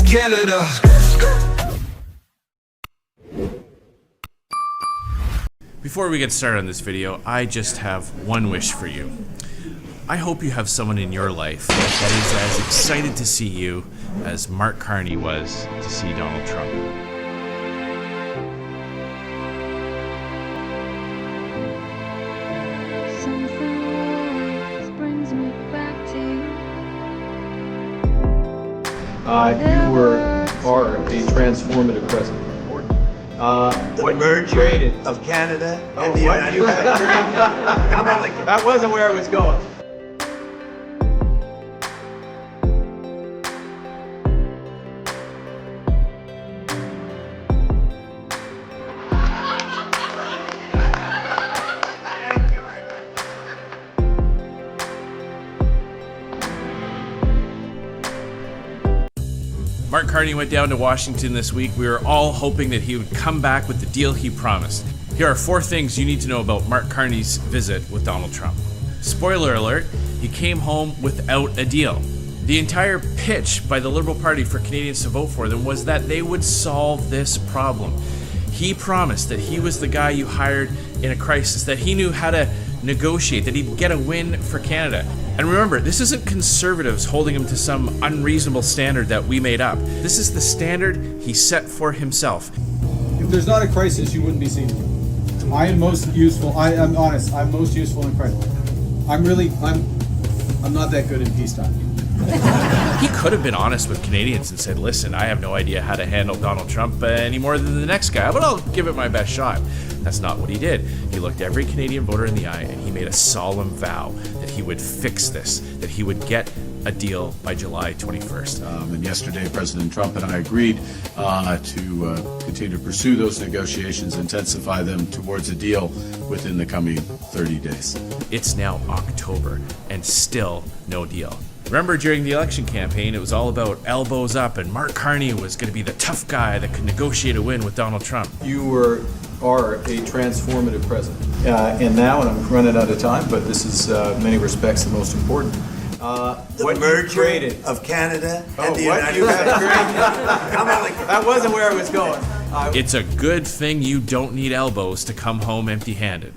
Canada. Before we get started on this video, I just have one wish for you. I hope you have someone in your life that is as excited to see you as Mark Carney was to see Donald Trump. You are a transformative president. The merger of Canada and the United States. That wasn't where I was going. Mark Carney went down to Washington this week. We were all hoping that he would come back with the deal he promised. Here are 4 things you need to know about Mark Carney's visit with Donald Trump. Spoiler alert, he came home without a deal. The entire pitch by the Liberal Party for Canadians to vote for them was that they would solve this problem. He promised that he was the guy you hired in a crisis, that he knew how to negotiate, that he'd get a win for Canada. And remember, this isn't conservatives holding him to some unreasonable standard that we made up. This is the standard he set for himself. If there's not a crisis, you wouldn't be seeing me. I am most useful. I'm honest. I'm most useful in crisis. I'm not that good in peacetime. He could have been honest with Canadians and said, listen, I have no idea how to handle Donald Trump any more than the next guy, but I'll give it my best shot. That's not what he did. He looked every Canadian voter in the eye and he made a solemn vow that he would fix this, that he would get a deal by July 21st. And yesterday, President Trump and I agreed to continue to pursue those negotiations, intensify them towards a deal within the coming 30 days. It's now October and still no deal. Remember, during the election campaign, it was all about elbows up, and Mark Carney was going to be the tough guy that could negotiate a win with Donald Trump. You are a transformative president. And now, and I'm running out of time, but this is in many respects the most important. The merger of Canada and the United States. That wasn't where I was going. It's a good thing you don't need elbows to come home empty-handed.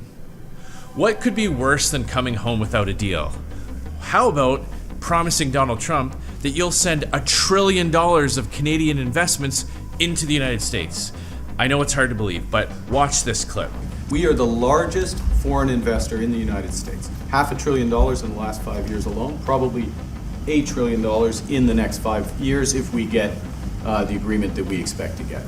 What could be worse than coming home without a deal? How about promising Donald Trump that you'll send $1 trillion of Canadian investments into the United States? I know it's hard to believe, but watch this clip. We are the largest foreign investor in the United States. $500 billion in the last 5 years alone, probably $8 trillion in the next 5 years if we get the agreement that we expect to get.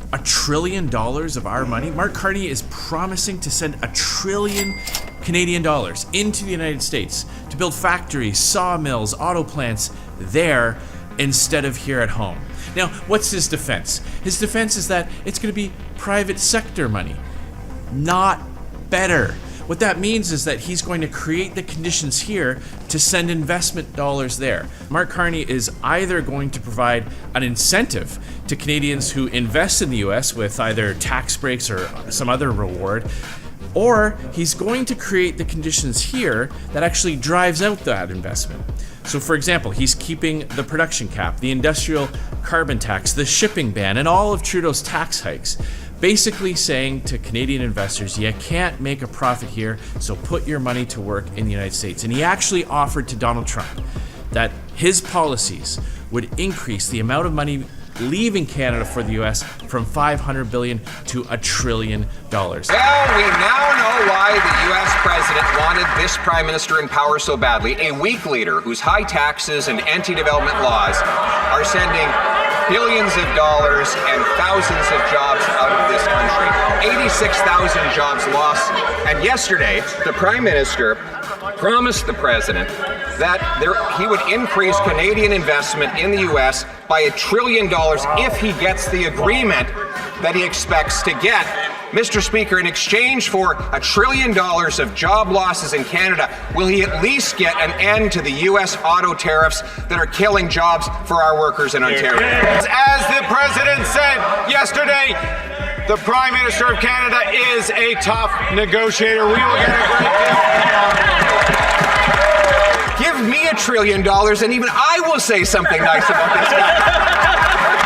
$1 trillion of our money? Mark Carney is promising to send $1 trillion Canadian dollars into the United States to build factories, sawmills, auto plants there instead of here at home. Now, what's his defense? His defense is that it's going to be private sector money, not better. What that means is that he's going to create the conditions here to send investment dollars there. Mark Carney is either going to provide an incentive to Canadians who invest in the US with either tax breaks or some other reward, or he's going to create the conditions here that actually drives out that investment. So for example, he's keeping the production cap, the industrial carbon tax, the shipping ban, and all of Trudeau's tax hikes, basically saying to Canadian investors, you can't make a profit here, so put your money to work in the United States. And he actually offered to Donald Trump that his policies would increase the amount of money leaving Canada for the US from $500 billion to $1 trillion. Well, we now know why the US president wanted this prime minister in power so badly. A weak leader whose high taxes and anti-development laws are sending billions of dollars and thousands of jobs out of this country. 86,000 jobs lost. And yesterday, the prime minister promised the president that he would increase Canadian investment in the U.S. by $1 trillion if he gets the agreement that he expects to get. Mr. Speaker, in exchange for $1 trillion of job losses in Canada, will he at least get an end to the U.S. auto tariffs that are killing jobs for our workers in Ontario? As the president said yesterday, the Prime Minister of Canada is a tough negotiator. We will get a great deal. Give me $1 trillion and even I will say something nice about this guy.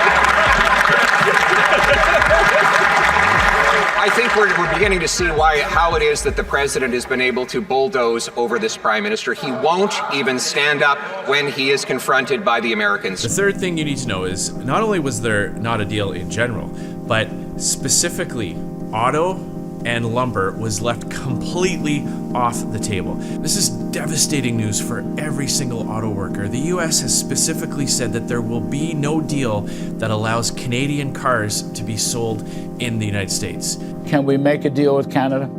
beginning to see how it is that the president has been able to bulldoze over this prime minister. He won't even stand up when he is confronted by the Americans. The third thing you need to know is not only was there not a deal in general, but specifically auto and lumber was left completely off the table. This is devastating news for every single auto worker. The US has specifically said that there will be no deal that allows Canadian cars to be sold in the United States. Can we make a deal with Canada?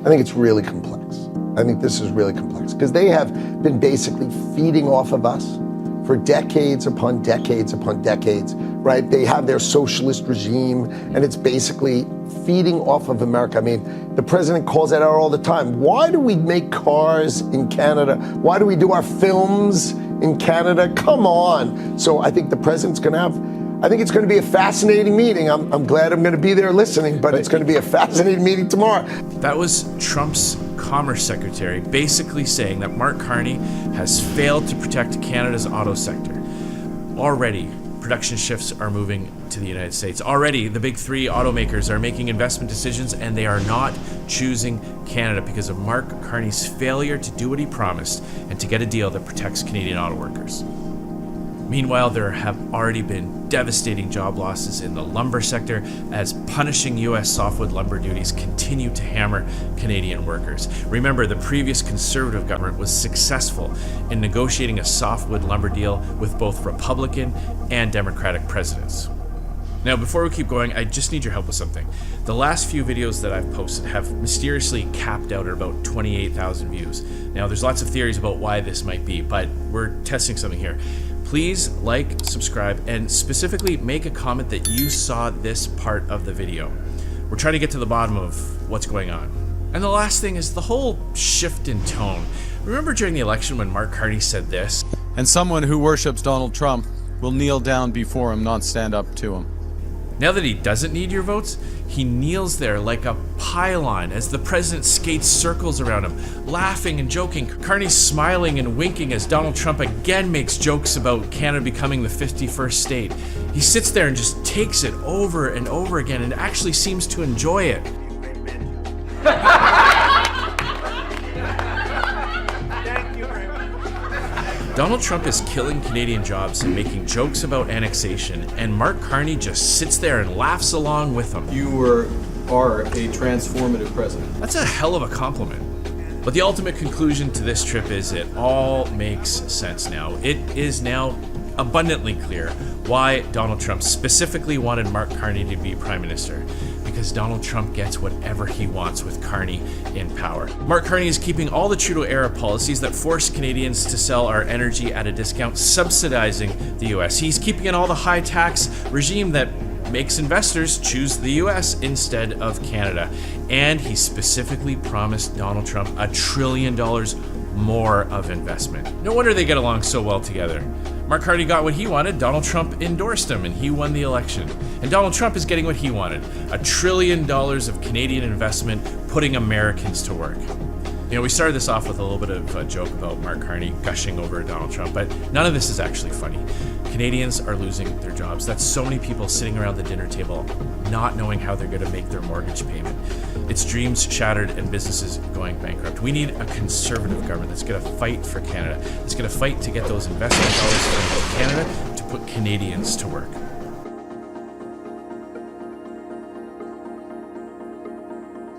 I think it's really complex. I think this is really complex because they have been basically feeding off of us for decades upon decades upon decades, right? They have their socialist regime and it's basically feeding off of America. I mean, the president calls that out all the time. Why do we make cars in Canada? Why do we do our films in Canada? Come on. So I think the president's going to I think it's going to be a fascinating meeting. I'm glad I'm going to be there listening, but it's going to be a fascinating meeting tomorrow. That was Trump's Commerce Secretary basically saying that Mark Carney has failed to protect Canada's auto sector. Already, production shifts are moving to the United States. Already, the big three automakers are making investment decisions and they are not choosing Canada because of Mark Carney's failure to do what he promised and to get a deal that protects Canadian auto workers. Meanwhile, there have already been devastating job losses in the lumber sector as punishing U.S. softwood lumber duties continue to hammer Canadian workers. Remember, the previous Conservative government was successful in negotiating a softwood lumber deal with both Republican and Democratic presidents. Now, before we keep going, I just need your help with something. The last few videos that I've posted have mysteriously capped out at about 28,000 views. Now, there's lots of theories about why this might be, but we're testing something here. Please like, subscribe, and specifically make a comment that you saw this part of the video. We're trying to get to the bottom of what's going on. And the last thing is the whole shift in tone. Remember during the election when Mark Carney said this? And someone who worships Donald Trump will kneel down before him, not stand up to him. Now that he doesn't need your votes, he kneels there like a pylon as the president skates circles around him, laughing and joking. Carney's smiling and winking as Donald Trump again makes jokes about Canada becoming the 51st state. He sits there and just takes it over and over again and actually seems to enjoy it. Donald Trump is killing Canadian jobs and making jokes about annexation, and Mark Carney just sits there and laughs along with him. You are a transformative president. That's a hell of a compliment. But the ultimate conclusion to this trip is it all makes sense now. It is now abundantly clear why Donald Trump specifically wanted Mark Carney to be prime minister. Because Donald Trump gets whatever he wants with Carney in power. Mark Carney is keeping all the Trudeau-era policies that force Canadians to sell our energy at a discount, subsidizing the US. He's keeping in all the high tax regime that makes investors choose the US instead of Canada. And he specifically promised Donald Trump $1 trillion more of investment. No wonder they get along so well together. Mark Carney got what he wanted, Donald Trump endorsed him, and he won the election. And Donald Trump is getting what he wanted, $1 trillion of Canadian investment putting Americans to work. You know, we started this off with a little bit of a joke about Mark Carney gushing over Donald Trump, but none of this is actually funny. Canadians are losing their jobs. That's so many people sitting around the dinner table not knowing how they're going to make their mortgage payment. It's dreams shattered and businesses going bankrupt. We need a conservative government that's going to fight for Canada, that's going to fight to get those investment dollars from Canada to put Canadians to work.